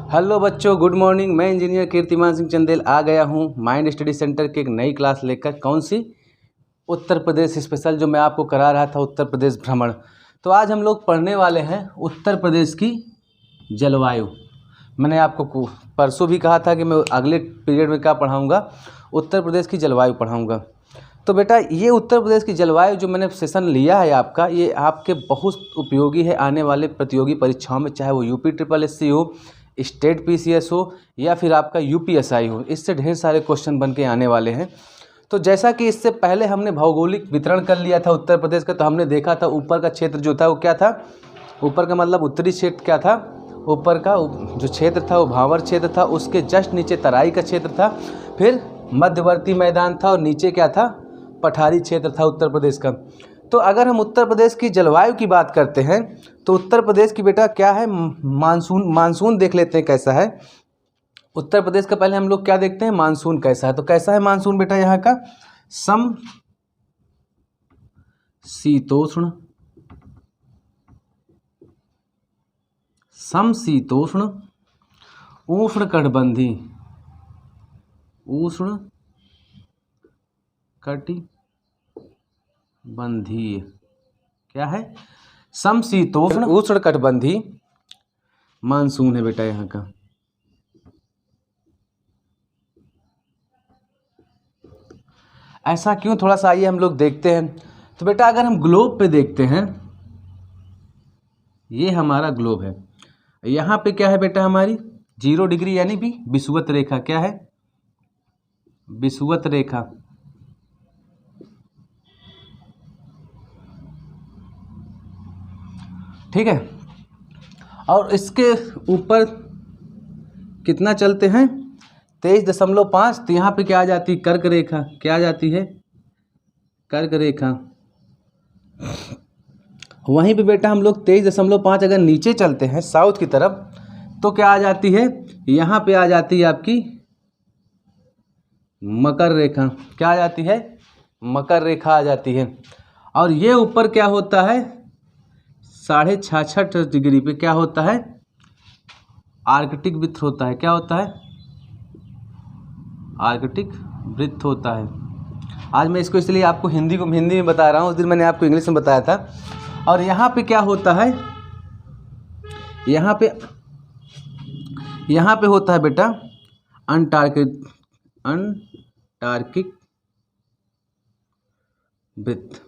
Hello बच्चों, good morning. मैं engineer कीर्तिमान सिंह चंदेल आ गया हूँ माइंड स्टडी सेंटर की एक नई क्लास लेकर। कौन सी? उत्तर प्रदेश स्पेशल, जो मैं आपको करा रहा था, उत्तर प्रदेश भ्रमण। तो आज हम लोग पढ़ने वाले हैं उत्तर प्रदेश की जलवायु। मैंने आपको परसों भी कहा था कि मैं अगले पीरियड में क्या पढ़ाऊँगा, उत्तर प्रदेश की जलवायु पढ़ाऊँगा। तो बेटा, ये उत्तर प्रदेश की जलवायु जो मैंने सेशन लिया है आपका, ये आपके बहुत उपयोगी है आने वाले प्रतियोगी परीक्षाओं में, चाहे वो UP SSC हो, स्टेट PCS हो या फिर आपका UPSI हो। इससे ढेर सारे क्वेश्चन बन के आने वाले हैं। तो जैसा कि इससे पहले हमने भौगोलिक वितरण कर लिया था उत्तर प्रदेश का, तो हमने देखा था ऊपर का क्षेत्र जो था वो क्या था। ऊपर का मतलब उत्तरी क्षेत्र क्या था, ऊपर का जो क्षेत्र था वो भावर क्षेत्र था, उसके जस्ट नीचे तराई का क्षेत्र था, फिर मध्यवर्ती मैदान था और नीचे क्या था, पठारी क्षेत्र था उत्तर प्रदेश का। तो अगर हम उत्तर प्रदेश की जलवायु की बात करते हैं तो उत्तर प्रदेश की बेटा क्या है, मानसून देख लेते हैं कैसा है उत्तर प्रदेश का। पहले हम लोग क्या देखते हैं, मानसून कैसा है। तो कैसा है मानसून बेटा यहाँ का, समशीतोष्ण, समशीतोष्ण उष्णकटिबंधी, उष्णकटिबंधीय, क्या है, समशीतोष्ण उष्णकटिबंधीय मानसून है बेटा यहाँ का। ऐसा क्यों, थोड़ा सा आइए हम लोग देखते हैं। तो बेटा अगर हम ग्लोब पे देखते हैं, ये हमारा ग्लोब है, यहाँ पे क्या है बेटा, हमारी 0 डिग्री यानी भी विषुवत रेखा। क्या है, विषुवत रेखा। ठीक है, और इसके ऊपर कितना चलते हैं, 23.5। तो यहाँ पे क्या आ जाती है, कर्क रेखा। क्या आ जाती है, कर्क रेखा। वहीं पे बेटा हम लोग 23.5 अगर नीचे चलते हैं साउथ की तरफ, तो क्या आ जाती है, यहाँ पे आ जाती है आपकी मकर रेखा। क्या आ जाती है, मकर रेखा आ जाती है। और ये ऊपर क्या होता है, 66.5 डिग्री पे क्या होता है, आर्कटिक वृत्त होता है। क्या होता है, आर्कटिक वृत्त होता है। आज मैं इसको इसलिए आपको हिंदी में बता रहा हूँ, उस दिन मैंने आपको इंग्लिश में बताया था। और यहाँ पे क्या होता है, यहाँ पे होता है बेटा अंटार्कटिक वृत्त।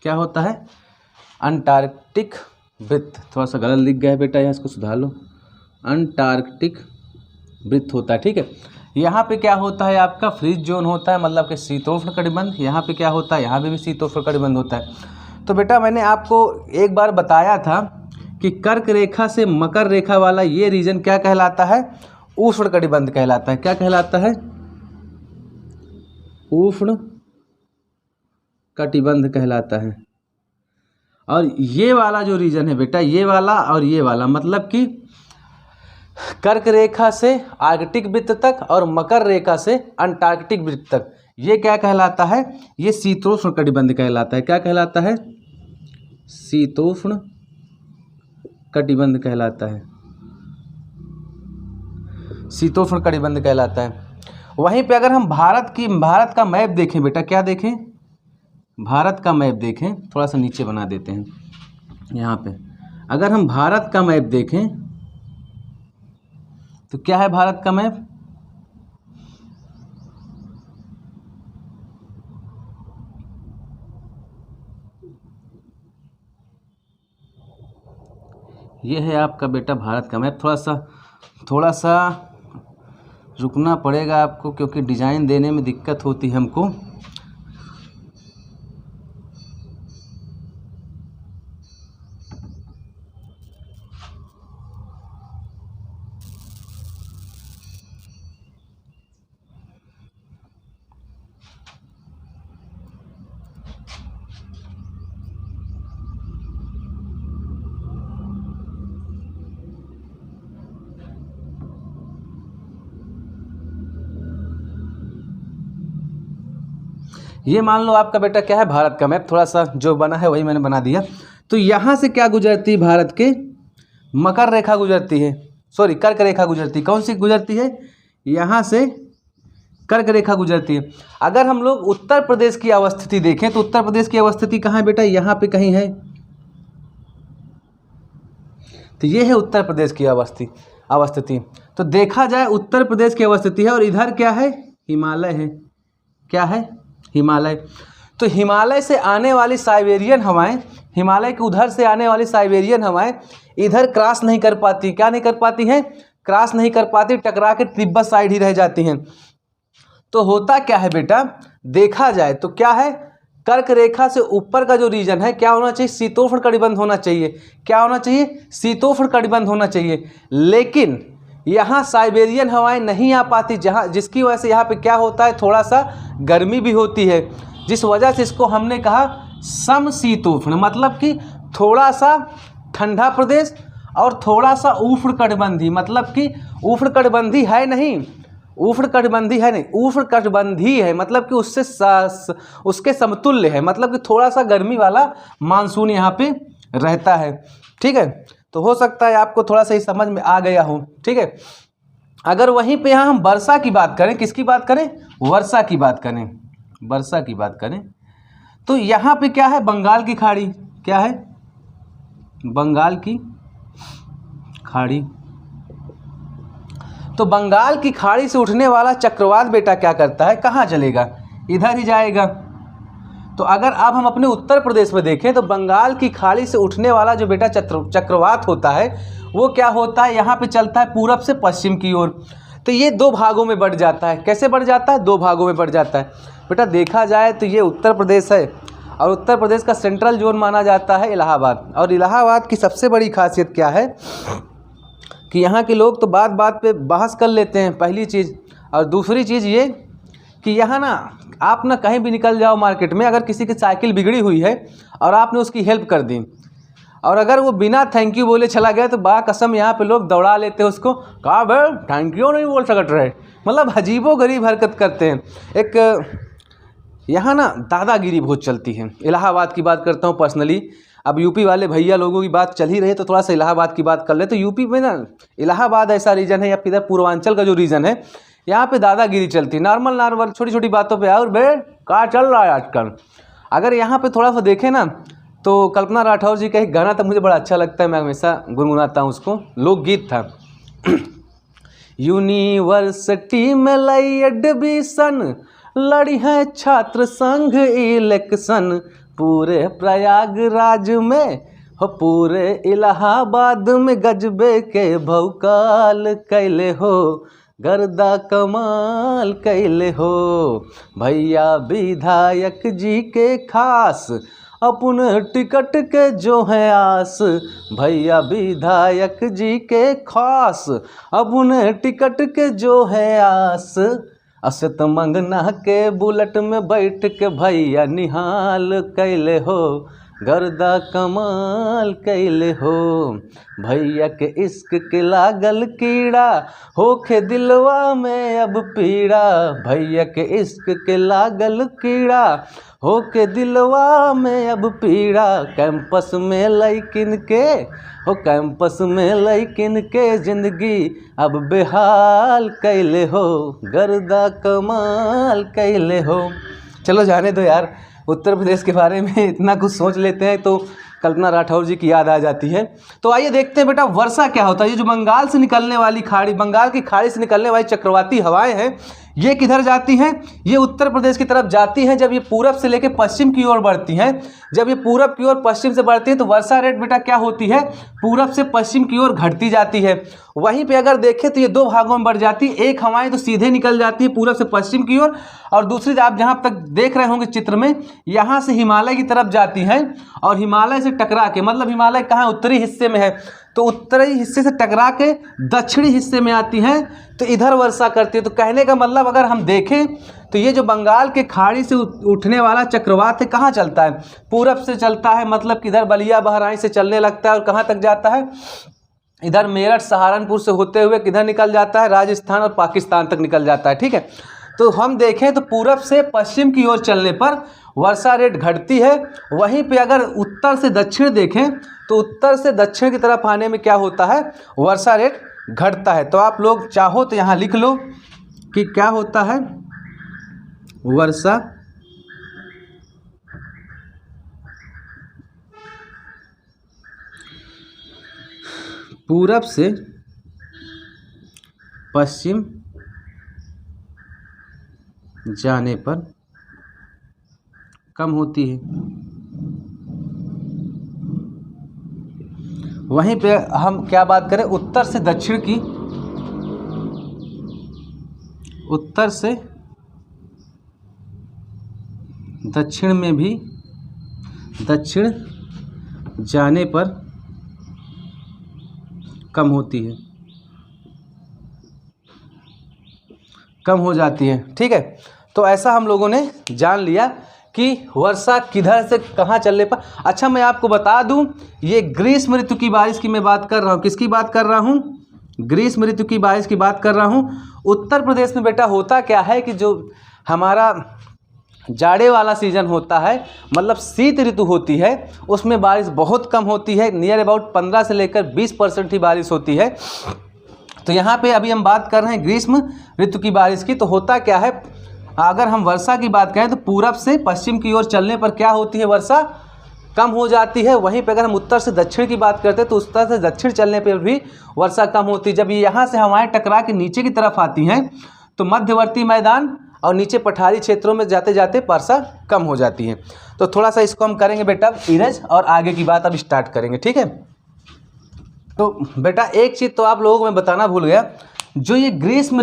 क्या होता है, अंटार्कटिक वृत्त। थोड़ा सा गलत लिख गया है बेटा, यहाँ इसको सुधार लो। अंटार्कटिक वृत्त होता है। ठीक है, यहाँ पे क्या होता है, आपका फ्रीज जोन होता है, मतलब कि शीतोष्ण कटिबंध। यहाँ पे क्या होता है, यहाँ पे भी शीतोष्ण कटिबंध होता है। तो बेटा मैंने आपको एक बार बताया था कि कर्क रेखा से मकर रेखा वाला ये रीजन क्या कहलाता है, उष्ण कटिबंध कहलाता है। क्या कहलाता है, उष्ण कटिबंध कहलाता है। और ये वाला जो रीजन है बेटा, ये वाला और ये वाला, मतलब कि कर्क रेखा से आर्कटिक वृत्त तक और मकर रेखा से अंटार्कटिक वृत्त तक, ये क्या कहलाता है, ये शीतोष्ण कटिबंध कहलाता है। क्या कहलाता है, शीतोष्ण कटिबंध कहलाता है, शीतोष्ण कटिबंध कहलाता है। वहीं पे अगर हम भारत का मैप देखें बेटा, क्या देखें, भारत का मैप देखें, थोड़ा सा नीचे बना देते हैं यहाँ पे। अगर हम भारत का मैप देखें तो क्या है भारत का मैप, ये है आपका बेटा भारत का मैप। थोड़ा सा रुकना पड़ेगा आपको, क्योंकि डिज़ाइन देने में दिक्कत होती है हमको। ये मान लो आपका बेटा क्या है, भारत का मैप। थोड़ा सा जो बना है वही मैंने बना दिया। तो यहाँ से क्या गुजरती है, भारत के मकर रेखा गुजरती है। सॉरी कर्क रेखा गुजरती, कौन सी गुजरती है, यहाँ से कर्क रेखा गुजरती है। अगर हम लोग उत्तर प्रदेश की अवस्थिति देखें तो उत्तर प्रदेश की अवस्थिति कहाँ है बेटा, यहाँ पे कहीं है, तो ये है उत्तर प्रदेश की अवस्थिति। तो देखा जाए उत्तर प्रदेश की अवस्थिति है और इधर क्या है, हिमालय है, क्या है, हिमालय। तो हिमालय से आने वाली साइबेरियन हवाएं, हिमालय के उधर से आने वाली साइबेरियन हवाएं इधर क्रॉस नहीं कर पाती, क्या नहीं कर पाती हैं, क्रॉस नहीं कर पाती, टकरा के तिब्बत साइड ही रह जाती हैं। तो होता क्या है बेटा, देखा जाए तो क्या है, कर्क रेखा से ऊपर का जो रीजन है क्या होना चाहिए, शीतोष्ण कटिबंध होना चाहिए, क्या होना चाहिए, शीतोष्ण कटिबंध होना चाहिए। लेकिन यहाँ साइबेरियन हवाएं नहीं आ पाती, जहाँ जिसकी वजह से यहाँ पे क्या होता है, थोड़ा सा गर्मी भी होती है, जिस वजह से इसको हमने कहा समशीतोष्ण, मतलब कि थोड़ा सा ठंडा प्रदेश और थोड़ा सा उष्णकटिबंधी, मतलब कि उष्णकटिबंधी है नहीं, उष्णकटिबंधी है नहीं, उष्णकटिबंधी है, मतलब कि उसके समतुल्य है, मतलब कि थोड़ा सा गर्मी वाला मानसून यहाँ पे रहता है। ठीक है, तो हो सकता है आपको थोड़ा सा ही समझ में आ गया हो। ठीक है, अगर वहीं पे यहाँ हम वर्षा की बात करें, किसकी बात करें, वर्षा की बात करें, वर्षा की बात करें, तो यहाँ पे क्या है, बंगाल की खाड़ी, क्या है, बंगाल की खाड़ी। तो बंगाल की खाड़ी से उठने वाला चक्रवात बेटा क्या करता है, कहाँ चलेगा, इधर ही जाएगा। तो अगर अब हम अपने उत्तर प्रदेश में देखें तो बंगाल की खाड़ी से उठने वाला जो बेटा चक्रवात होता है वो क्या होता है, यहाँ पे चलता है पूरब से पश्चिम की ओर। तो ये दो भागों में बढ़ जाता है, कैसे बढ़ जाता है, दो भागों में बढ़ जाता है। बेटा देखा जाए तो ये उत्तर प्रदेश है और उत्तर प्रदेश का सेंट्रल जोन माना जाता है इलाहाबाद। और इलाहाबाद की सबसे बड़ी खासियत क्या है कि यहाँ के लोग तो बात बात पे बहस कर लेते हैं, पहली चीज़। और दूसरी चीज़ ये कि यहाँ ना आप ना कहीं भी निकल जाओ मार्केट में, अगर किसी की साइकिल बिगड़ी हुई है और आपने उसकी हेल्प कर दी और अगर वो बिना थैंक यू बोले चला गया तो बा कसम यहाँ पे लोग दौड़ा लेते हैं उसको, कहा भाई थैंक यू नहीं बोल सकते रहे, मतलब अजीबोगरीब हरकत करते हैं। एक यहाँ ना दादागिरी बहुत चलती है। इलाहाबाद की बात करता हूँ पर्सनली, अब यूपी वाले भैया लोगों की बात चल ही रही है तो थोड़ा सा इलाहाबाद की बात कर ले। तो यूपी में ना इलाहाबाद ऐसा रीजन है या फिर इधर पूर्वांचल का जो रीजन है यहाँ पे दादागिरी चलती है, नॉर्मल छोटी छोटी बातों पे। और बे कहाँ चल रहा है आजकल। अगर यहाँ पे थोड़ा सा देखें ना तो कल्पना राठौर जी का एक गाना था, मुझे बड़ा अच्छा लगता है, मैं हमेशा गुनगुनाता हूँ उसको, लोकगीत था। यूनिवर्सिटी में लई एडमिशन, लड़ी है छात्र संघ इलेक्शन, पूरे प्रयागराज में हो पूरे इलाहाबाद में गजबे के भौकाल कैले हो, गर्दा कमाल कैले हो, भैया विधायक जी के खास अपने टिकट के जो है आस, भैया विधायक जी के खास अपने टिकट के जो है आस, असत मंगना के बुलेट में बैठ के भैया निहाल कैले हो, गर्दा कमाल कैले हो, भैया के इश्क के लागल कीड़ा होखे दिलवा में अब पीड़ा, भैया के इश्क के लागल कीड़ा होके दिलवा में अब पीड़ा, कैंपस में लइकिन के हो कैंपस में लइकिन के जिंदगी अब बेहाल कैले हो, गर्दा कमाल कैले हो। चलो जाने दो यार, उत्तर प्रदेश के बारे में इतना कुछ सोच लेते हैं तो कल्पना राठौर जी की याद आ जाती है। तो आइए देखते हैं बेटा वर्षा क्या होता है। ये जो बंगाल से निकलने वाली खाड़ी, बंगाल की खाड़ी से निकलने वाली चक्रवाती हवाएं हैं, ये किधर जाती हैं, ये उत्तर प्रदेश की तरफ जाती हैं। जब ये पूरब से लेकर पश्चिम की ओर बढ़ती हैं, जब ये पूरब की ओर पश्चिम से बढ़ती है तो वर्षा रेट बेटा क्या होती है, पूरब से पश्चिम की ओर घटती जाती है। वहीं पे अगर देखें तो ये दो भागों में बढ़ जाती है। एक हवाएं तो सीधे निकल जाती है पूरब से पश्चिम की ओर, और दूसरी आप जहाँ तक देख रहे होंगे चित्र में, यहाँ से हिमालय की तरफ जाती हैं और हिमालय से टकरा के, मतलब हिमालय कहाँ उत्तरी हिस्से में है, तो उत्तरी हिस्से से टकरा के दक्षिणी हिस्से में आती हैं तो इधर वर्षा करती है। तो कहने का मतलब अगर हम देखें तो ये जो बंगाल के खाड़ी से उठने वाला चक्रवात है कहाँ चलता है, पूरब से चलता है, मतलब कि इधर बलिया बहराइच से चलने लगता है और कहाँ तक जाता है, इधर मेरठ सहारनपुर से होते हुए किधर निकल जाता है, राजस्थान और पाकिस्तान तक निकल जाता है। ठीक है, तो हम देखें तो पूरब से पश्चिम की ओर चलने पर वर्षा रेट घटती है। वहीं पे अगर उत्तर से दक्षिण देखें तो उत्तर से दक्षिण की तरफ आने में क्या होता है, वर्षा रेट घटता है। तो आप लोग चाहो तो यहाँ लिख लो कि क्या होता है, वर्षा पूरब से पश्चिम जाने पर कम होती है। वहीं पे हम क्या बात करें, उत्तर से दक्षिण की, उत्तर से दक्षिण में भी दक्षिण जाने पर कम होती है, कम हो जाती है। ठीक है, तो ऐसा हम लोगों ने जान लिया कि वर्षा किधर से कहाँ चलने पर। अच्छा, मैं आपको बता दूं, ये ग्रीष्म ऋतु की बारिश की मैं बात कर रहा हूँ। किसकी बात कर रहा हूँ? ग्रीष्म ऋतु की बारिश की बात कर रहा हूँ। उत्तर प्रदेश में बेटा होता क्या है कि जो हमारा जाड़े वाला सीजन होता है, मतलब शीत ऋतु होती है, उसमें बारिश बहुत कम होती है। नियर अबाउट 15 से लेकर 20% ही बारिश होती है। तो यहाँ पे अभी हम बात कर रहे हैं ग्रीष्म ऋतु की बारिश की। तो होता क्या है, अगर हम वर्षा की बात करें तो पूरब से पश्चिम की ओर चलने पर क्या होती है, वर्षा कम हो जाती है। वहीं पे अगर हम उत्तर से दक्षिण की बात करते हैं तो उत्तर से दक्षिण चलने पर भी वर्षा कम होती है। जब ये यहाँ से हवाएं टकरा के नीचे की तरफ आती हैं तो मध्यवर्ती मैदान और नीचे पठारी क्षेत्रों में जाते जाते वर्षा कम हो जाती है। तो थोड़ा सा इसको हम करेंगे बेटा इरेज, और आगे की बात अब स्टार्ट करेंगे। ठीक है, तो बेटा एक चीज़ तो आप लोगों को मैं बताना भूल गया, जो ये ग्रीष्म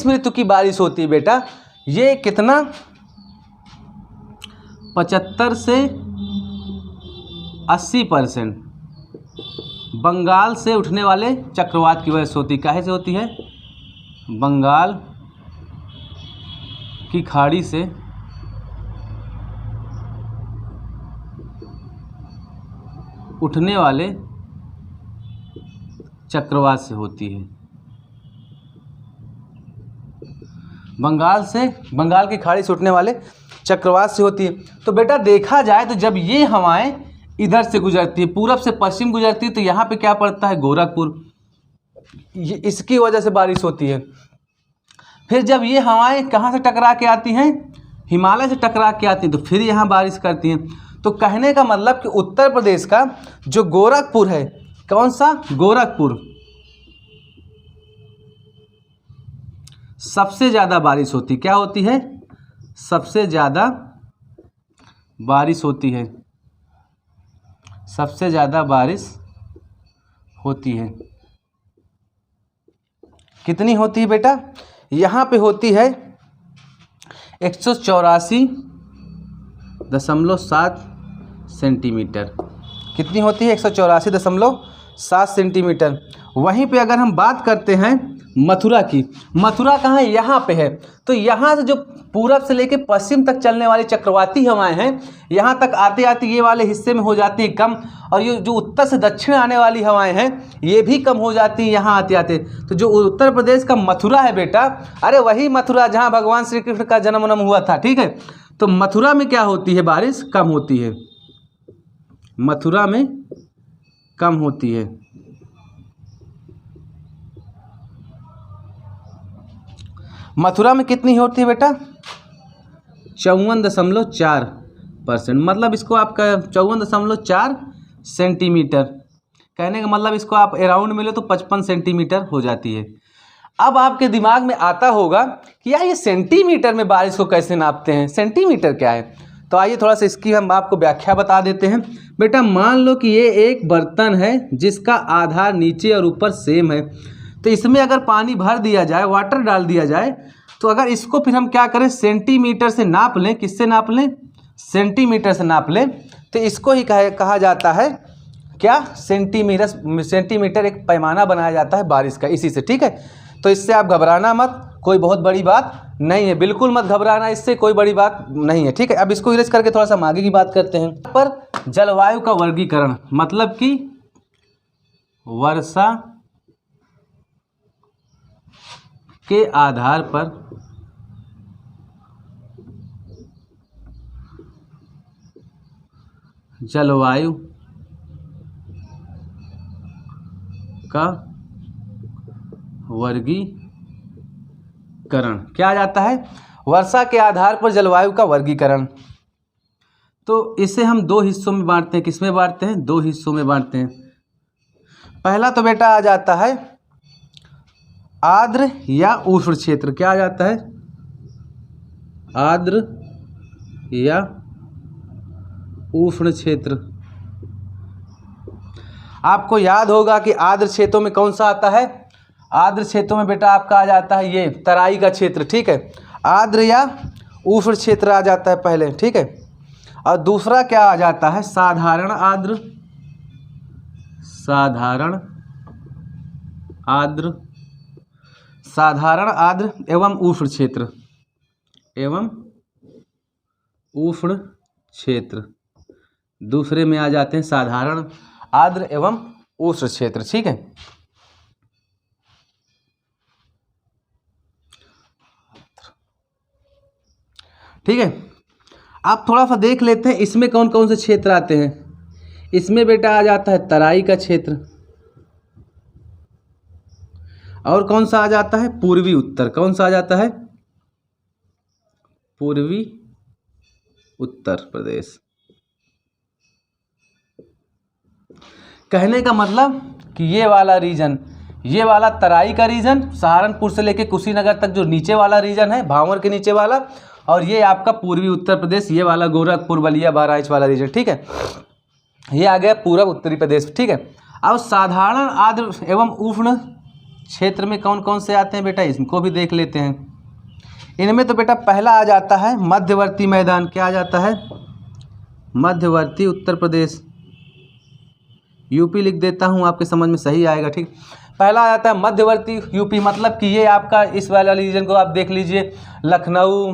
ऋतु की बारिश होती है बेटा, ये कितना 75 से 80% बंगाल से उठने वाले चक्रवात की वजह से होती है। काहे से होती है? बंगाल की खाड़ी से उठने वाले चक्रवात से होती है। बंगाल की खाड़ी से उठने वाले चक्रवात से होती है। तो बेटा देखा जाए तो जब ये हवाएं इधर से गुजरती है, पूरब से पश्चिम गुजरती है, तो यहाँ पे क्या पड़ता है, गोरखपुर, ये इसकी वजह से बारिश होती है। फिर जब ये हवाएं कहाँ से टकरा के आती हैं, हिमालय से टकरा के आती हैं, तो फिर यहाँ बारिश करती हैं। तो कहने का मतलब कि उत्तर प्रदेश का जो गोरखपुर है, कौन सा, गोरखपुर, सबसे ज़्यादा बारिश होती, क्या होती है, सबसे ज़्यादा बारिश होती है, सबसे ज़्यादा बारिश होती है। कितनी होती है बेटा? यहाँ पे होती है 184.7 सेंटीमीटर। कितनी होती है? 184.7 सेंटीमीटर। वहीं पे अगर हम बात करते हैं मथुरा की, मथुरा कहाँ है, यहाँ पे है। तो यहाँ से जो पूरब से लेके पश्चिम तक चलने वाली चक्रवाती हवाएं हैं, यहाँ तक आते आते ये वाले हिस्से में हो जाती है कम, और ये जो उत्तर से दक्षिण आने वाली हवाएं हैं ये भी कम हो जाती हैं यहाँ आते आते। तो जो उत्तर प्रदेश का मथुरा है बेटा, अरे वही मथुरा जहाँ भगवान श्री कृष्ण का जन्म हुआ था। ठीक है, तो मथुरा में क्या होती है, बारिश कम होती है, मथुरा में कम होती है। मथुरा में कितनी होती है बेटा? 54.4%, मतलब इसको आपका 54.4 सेंटीमीटर, कहने का मतलब इसको आप अराउंड में लो तो 55 सेंटीमीटर हो जाती है। अब आपके दिमाग में आता होगा कि यार ये सेंटीमीटर में बारिश को कैसे नापते हैं, सेंटीमीटर क्या है? तो आइए थोड़ा सा इसकी हम आपको व्याख्या बता देते हैं। बेटा मान लो कि ये एक बर्तन है जिसका आधार नीचे और ऊपर सेम है, तो इसमें अगर पानी भर दिया जाए, वाटर डाल दिया जाए, तो अगर इसको फिर हम क्या करें, सेंटीमीटर से नाप लें, किससे नाप लें, सेंटीमीटर से नाप लें, तो इसको ही कहा जाता है क्या, सेंटीमीटर एक पैमाना बनाया जाता है बारिश का, इसी से। ठीक है, तो इससे आप घबराना मत, कोई बहुत बड़ी बात नहीं है, बिल्कुल मत घबराना, इससे कोई बड़ी बात नहीं है। ठीक है, अब इसको इरेज करके थोड़ा सा हम आगे की बात करते हैं। पर जलवायु का वर्गीकरण, मतलब कि वर्षा के आधार पर जलवायु का वर्गीकरण। क्या आ जाता है? वर्षा के आधार पर जलवायु का वर्गीकरण। तो इसे हम दो हिस्सों में बांटते हैं। किसमें बांटते हैं? दो हिस्सों में बांटते हैं। पहला तो बेटा आ जाता है आर्द्र या उष्ण क्षेत्र। क्या आ जाता है? आर्द्र या उष्ण क्षेत्र। आपको याद होगा कि आर्द्र क्षेत्रों में कौन सा आता है? आर्द्र क्षेत्रों में बेटा आपका आ जाता है ये तराई का क्षेत्र। ठीक है, आर्द्र या उष्ण क्षेत्र आ जाता है पहले। ठीक है, और दूसरा क्या आ जाता है? साधारण आर्द्र, साधारण आर्द्र, साधारण आर्द्र एवं उष्ण क्षेत्र, एवं उष्ण क्षेत्र। दूसरे में आ जाते हैं साधारण आर्द्र एवं उष्ण क्षेत्र। ठीक है, ठीक है। आप थोड़ा सा देख लेते हैं इसमें कौन कौन से क्षेत्र आते हैं। इसमें बेटा आ जाता है तराई का क्षेत्र, और कौन सा आ जाता है? पूर्वी उत्तर। कौन सा आ जाता है? पूर्वी उत्तर प्रदेश। कहने का मतलब कि ये वाला रीजन, ये वाला तराई का रीजन, सहारनपुर से लेके कुशीनगर तक जो नीचे वाला रीजन है, भावर के नीचे वाला, और ये आपका पूर्वी उत्तर प्रदेश, ये वाला गोरखपुर, बलिया, बहराइच वाला रीजन। ठीक है, ये आ गया पूर्व उत्तरी प्रदेश। ठीक है, अब साधारण आर्द्र एवं उष्ण क्षेत्र में कौन कौन से आते हैं बेटा, इनको भी देख लेते हैं। इनमें तो बेटा पहला आ जाता है मध्यवर्ती मैदान। क्या आ जाता है? मध्यवर्ती उत्तर प्रदेश। यूपी लिख देता हूँ, आपके समझ में सही आएगा। ठीक, पहला आ जाता है मध्यवर्ती यूपी, मतलब कि ये आपका इस वाला रीजन को आप देख लीजिए, लखनऊ,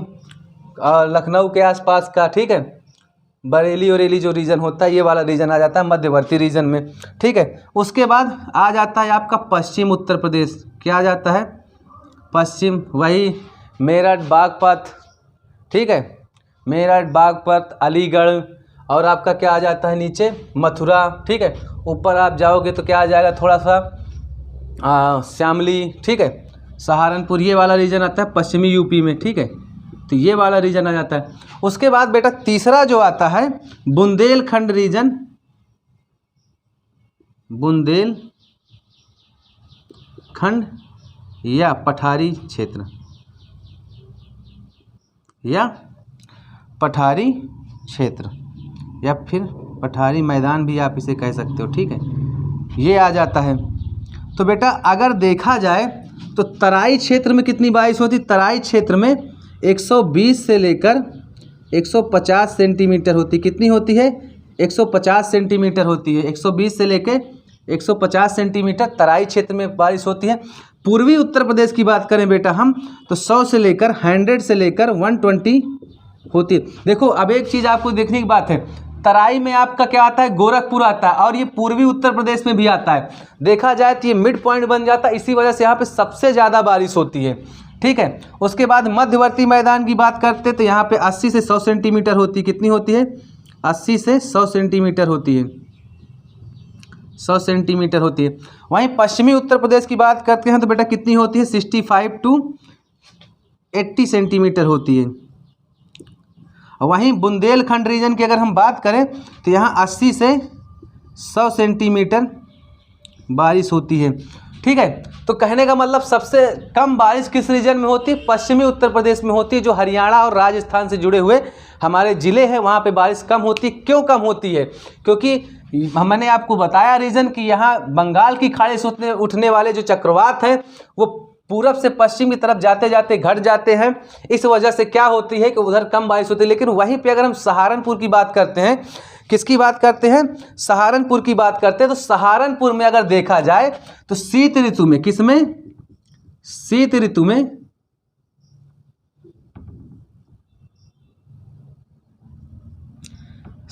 लखनऊ के आसपास का। ठीक है, बरेली वरेली जो रीजन होता है, ये वाला रीजन आ जाता है मध्यवर्ती रीजन में। ठीक है, उसके बाद आ जाता है आपका पश्चिम उत्तर प्रदेश। क्या आ जाता है? पश्चिम, वही मेरठ, बागपत। ठीक है, मेरठ, बागपत, अलीगढ़, और आपका क्या आ जाता है नीचे? मथुरा। ठीक है, ऊपर आप जाओगे तो क्या आ जाएगा? थोड़ा सा श्यामली। ठीक है, सहारनपुर, ये वाला रीजन आता है पश्चिमी यूपी में। ठीक है, तो ये वाला रीजन आ जाता है। उसके बाद बेटा तीसरा जो आता है बुंदेलखंड रीजन, बुंदेलखंड या पठारी क्षेत्र, या पठारी क्षेत्र, या फिर पठारी मैदान भी आप इसे कह सकते हो। ठीक है, ये आ जाता है। तो बेटा अगर देखा जाए तो तराई क्षेत्र में कितनी बारिश होती? तराई क्षेत्र में 120 से लेकर 150 सेंटीमीटर होती। कितनी होती है? 150 सेंटीमीटर होती है। 120 से लेकर 150 सेंटीमीटर तराई क्षेत्र में बारिश होती है। पूर्वी उत्तर प्रदेश की बात करें बेटा हम, तो 100 से लेकर 100 से लेकर 120 होती है। देखो अब एक चीज़ आपको देखने की बात है, तराई में आपका क्या आता है? गोरखपुर आता है, और ये पूर्वी उत्तर प्रदेश में भी आता है। देखा जाए तो ये मिड पॉइंट बन जाता है, इसी वजह से यहाँ पे सबसे ज़्यादा बारिश होती है। ठीक है, उसके बाद मध्यवर्ती मैदान की बात करते तो यहाँ पे 80 से 100 सेंटीमीटर होती है। कितनी होती है? 80 से 100 सेंटीमीटर होती है। 100 सेंटीमीटर होती है। वहीं पश्चिमी उत्तर प्रदेश की बात करते हैं तो बेटा कितनी होती है? 65 टू 80 सेंटीमीटर होती है। वहीं बुंदेलखंड रीजन की अगर हम बात करें तो यहाँ 80 से 100 सेंटीमीटर बारिश होती है। ठीक है, तो कहने का मतलब सबसे कम बारिश किस रीजन में होती है? पश्चिमी उत्तर प्रदेश में होती है। जो हरियाणा और राजस्थान से जुड़े हुए हमारे ज़िले हैं वहाँ पे बारिश कम होती है। क्यों कम होती है? क्योंकि मैंने आपको बताया रीज़न कि यहाँ बंगाल की खाड़ी से उठने वाले जो चक्रवात हैं वो पूरब से पश्चिम की तरफ जाते जाते घट जाते हैं। इस वजह से क्या होती है कि उधर कम बारिश होती है। लेकिन वहीं पे अगर हम सहारनपुर की बात करते हैं, किसकी बात करते हैं? सहारनपुर की बात करते हैं, तो सहारनपुर में अगर देखा जाए तो शीत ऋतु में, किसमें? शीत ऋतु में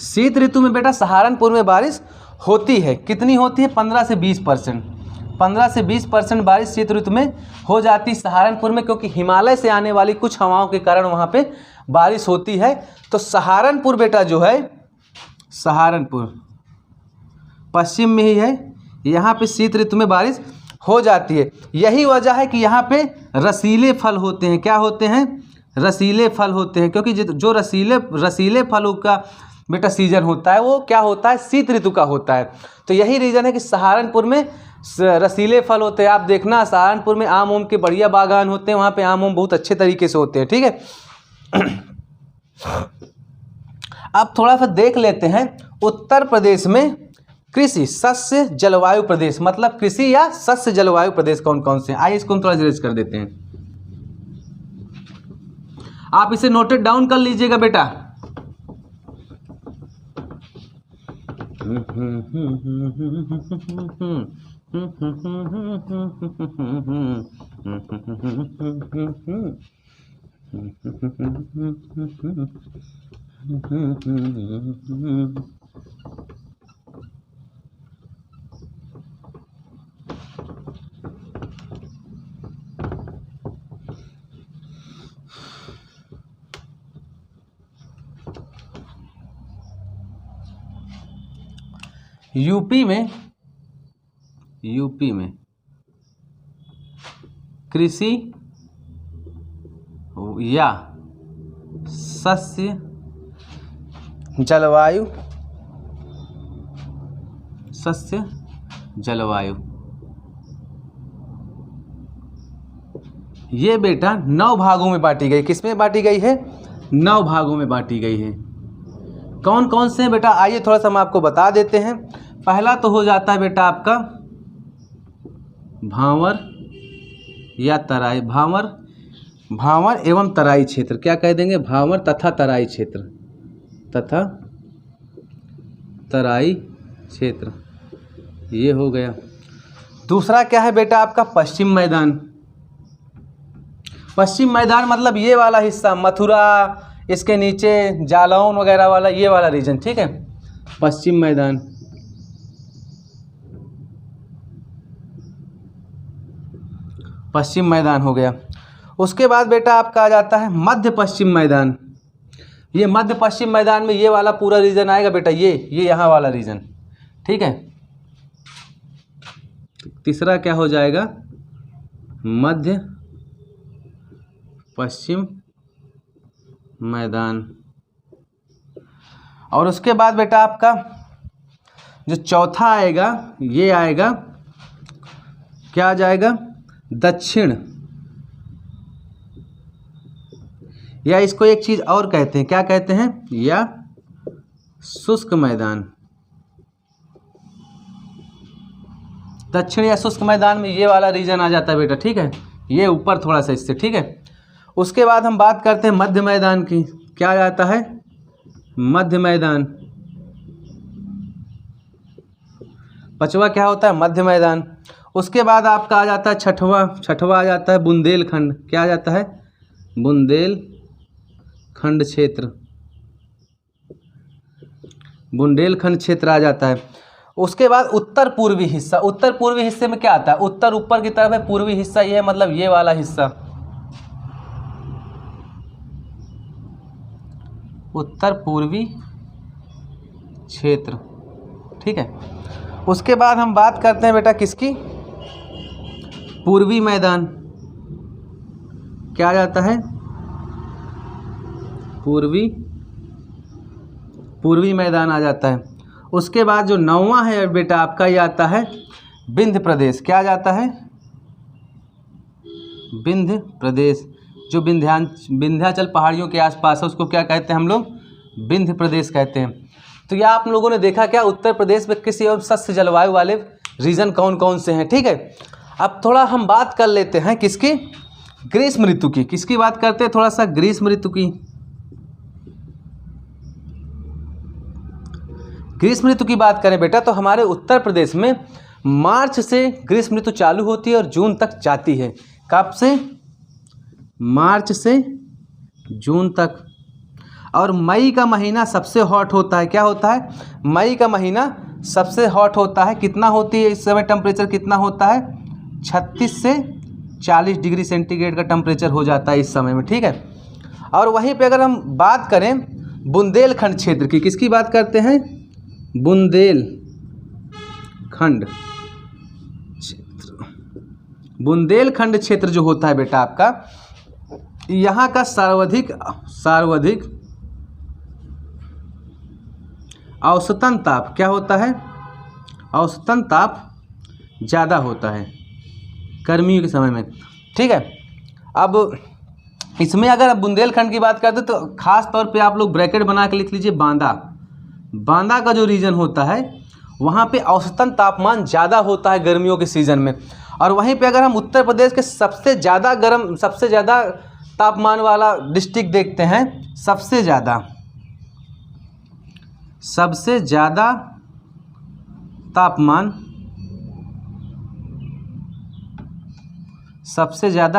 शीत ऋतु में बेटा सहारनपुर में बारिश होती है। कितनी होती है? 15 से 20%। 15 से 20% बारिश शीत ऋतु में हो जाती है सहारनपुर में, क्योंकि हिमालय से आने वाली कुछ हवाओं के कारण वहाँ पे बारिश होती है। तो सहारनपुर बेटा जो है, सहारनपुर पश्चिम में ही है। यहाँ पे शीत ऋतु में बारिश हो जाती है। यही वजह है कि यहाँ पे रसीले फल होते हैं। क्या होते हैं? रसीले फल होते हैं, क्योंकि जो रसीले फलों का बेटा सीजन होता है वो क्या होता है? शीत ऋतु का होता है। तो यही रीज़न है कि सहारनपुर में रसीले फल होते हैं। आप देखना सहारनपुर में आम के बढ़िया बागान होते हैं, वहाँ पे आम बहुत अच्छे तरीके से होते हैं। ठीक है। अब थोड़ा सा देख लेते हैं उत्तर प्रदेश में कृषि सस्य जलवायु प्रदेश, मतलब कृषि या सस्य जलवायु प्रदेश कौन कौन से हैं। आइए इसको हम थोड़ा रिवाइज कर देते हैं। आप इसे नोटेड डाउन कर लीजिएगा बेटा। यूपी में कृषि या सस्य जलवायु ये बेटा 9 भागों में बांटी गई। किसमें बांटी गई है? 9 भागों में बांटी गई है। कौन कौन से हैं बेटा? आइए थोड़ा सा हम आपको बता देते हैं। पहला तो हो जाता है बेटा आपका भांवर या तराई, भांवर एवं तराई क्षेत्र। क्या कह देंगे? भांवर तथा तराई क्षेत्र, ये हो गया। दूसरा क्या है बेटा आपका? पश्चिम मैदान। पश्चिम मैदान मतलब ये वाला हिस्सा, मथुरा, इसके नीचे जालौन वगैरह वाला, ये वाला रीजन। ठीक है, पश्चिम मैदान। पश्चिम मैदान हो गया। उसके बाद बेटा आपका आ जाता है मध्य पश्चिम मैदान। ये मध्य पश्चिम मैदान में ये वाला पूरा रीजन आएगा बेटा, ये यहाँ वाला रीजन। ठीक है। तीसरा क्या हो जाएगा? मध्य पश्चिम मैदान। और उसके बाद बेटा आपका जो चौथा आएगा, ये आएगा, क्या आ जाएगा? दक्षिण, या इसको एक चीज़ और कहते हैं, क्या कहते हैं? या शुष्क मैदान। दक्षिण या शुष्क मैदान में ये वाला रीजन आ जाता है बेटा। ठीक है, ये ऊपर थोड़ा सा इससे। ठीक है। उसके बाद हम बात करते हैं मध्य मैदान की। क्या आ जाता है? मध्य मैदान। पांचवा क्या होता है? मध्य मैदान। उसके बाद आपका आ जाता है छठवा आ जाता है बुंदेलखंड। क्या आ जाता है? बुंदेलखंड क्षेत्र। बुंदेलखंड क्षेत्र आ जाता है। उसके बाद उत्तर पूर्वी हिस्सा। उत्तर पूर्वी हिस्से में क्या आता है? उत्तर ऊपर की तरफ है, पूर्वी हिस्सा ये है, मतलब ये वाला हिस्सा उत्तर पूर्वी क्षेत्र। ठीक है। उसके बाद हम बात करते हैं बेटा किसकी? पूर्वी मैदान। क्या आ जाता है? पूर्वी मैदान आ जाता है। उसके बाद जो 9वां है बेटा आपका, ये आता है विंध्य प्रदेश। क्या आ जाता है? विंध्य प्रदेश, जो विंध्याचल पहाड़ियों के आसपास है, उसको क्या कहते हैं हम लोग? विंध्य प्रदेश कहते हैं। तो यह आप लोगों ने देखा क्या उत्तर प्रदेश में कृषि एवं सस्य जलवायु वाले रीजन कौन कौन से हैं। ठीक है। अब थोड़ा हम बात कर लेते हैं किसकी? ग्रीष्म ऋतु की। किसकी बात करते हैं? थोड़ा सा ग्रीष्म ऋतु की। ग्रीष्म ऋतु की बात करें बेटा तो हमारे उत्तर प्रदेश में मार्च से ग्रीष्म ऋतु चालू होती है और जून तक जाती है। कब से? मार्च से जून तक। और मई का महीना सबसे हॉट होता है। क्या होता है? मई का महीना सबसे हॉट होता है। कितना होती है इस समय? टेम्परेचर कितना होता है? 36 से 40 डिग्री सेंटीग्रेड का टेम्परेचर हो जाता है इस समय में। ठीक है। और वहीं पे अगर हम बात करें बुंदेलखंड क्षेत्र की, किसकी बात करते हैं? बुंदेलखंड क्षेत्र, बुंदेलखंड क्षेत्र जो होता है बेटा आपका, यहाँ का सर्वाधिक औसतन ताप क्या होता है? औसतन ताप ज़्यादा होता है गर्मियों के समय में। ठीक है, अब इसमें अगर आप बुंदेलखंड की बात करते तो खास तौर पे आप लोग ब्रैकेट बना के लिख लीजिए बांदा का जो रीजन होता है वहाँ पे औसतन तापमान ज़्यादा होता है गर्मियों के सीज़न में। और वहीं पे अगर हम उत्तर प्रदेश के सबसे ज़्यादा तापमान वाला डिस्ट्रिक्ट देखते हैं, सबसे ज़्यादा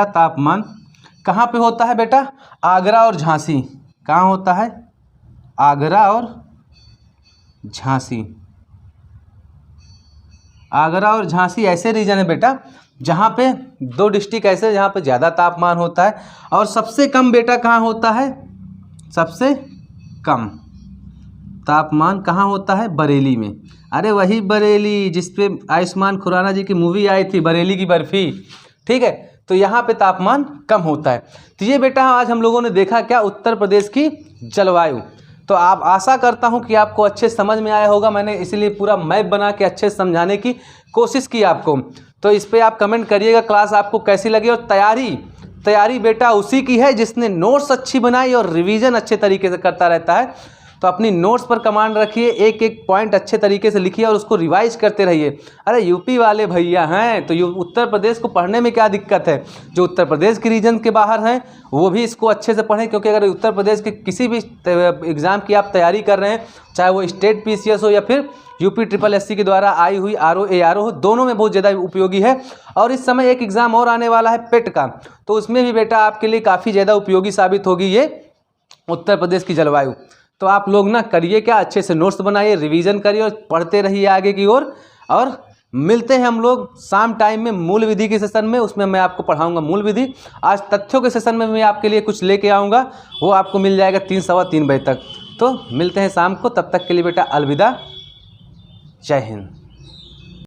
तापमान कहाँ पे होता है बेटा? आगरा और झांसी। कहाँ होता है? आगरा और झांसी ऐसे रीजन है बेटा जहाँ पे दो डिस्ट्रिक्ट ऐसे जहाँ पे ज़्यादा तापमान होता है। और सबसे कम बेटा कहाँ होता है? सबसे कम तापमान कहाँ होता है? बरेली में। अरे वही बरेली जिस पे आयुष्मान खुराना जी की मूवी आई थी, बरेली की बर्फ़ी। ठीक है, तो यहाँ पे तापमान कम होता है। तो ये बेटा आज हम लोगों ने देखा क्या? उत्तर प्रदेश की जलवायु। तो आप आशा करता हूँ कि आपको अच्छे समझ में आया होगा। मैंने इसीलिए पूरा मैप बना के अच्छे से समझाने की कोशिश की आपको। तो इस पर आप कमेंट करिएगा क्लास आपको कैसी लगी। और तैयारी बेटा उसी की है जिसने नोट्स अच्छी बनाई और रिवीजन अच्छे तरीके से करता रहता है। तो अपनी नोट्स पर कमांड रखिए, एक एक पॉइंट अच्छे तरीके से लिखिए और उसको रिवाइज करते रहिए। अरे यूपी वाले भैया हैं तो उत्तर प्रदेश को पढ़ने में क्या दिक्कत है? जो उत्तर प्रदेश के रीजन के बाहर हैं वो भी इसको अच्छे से पढ़ें, क्योंकि अगर उत्तर प्रदेश के किसी भी एग्ज़ाम की आप तैयारी कर रहे हैं, चाहे वो स्टेट PCS हो या फिर UP SSC के द्वारा आई हुई RO ARO हो, दोनों में बहुत ज़्यादा उपयोगी है। और इस समय एक एग्ज़ाम और आने वाला है पेट का, तो उसमें भी बेटा आपके लिए काफ़ी ज़्यादा उपयोगी साबित होगी ये उत्तर प्रदेश की जलवायु। तो आप लोग ना करिए क्या, अच्छे से नोट्स बनाइए, रिवीजन करिए और पढ़ते रहिए आगे की ओर। और मिलते हैं हम लोग शाम टाइम में मूल विधि के सेशन में, उसमें मैं आपको पढ़ाऊंगा मूल विधि। आज तथ्यों के सेशन में मैं आपके लिए कुछ लेके आऊँगा, वो आपको मिल जाएगा 3 सवा 3 बजे तक। तो मिलते हैं शाम को, तब तक के लिए बेटा अलविदा, जय हिंद।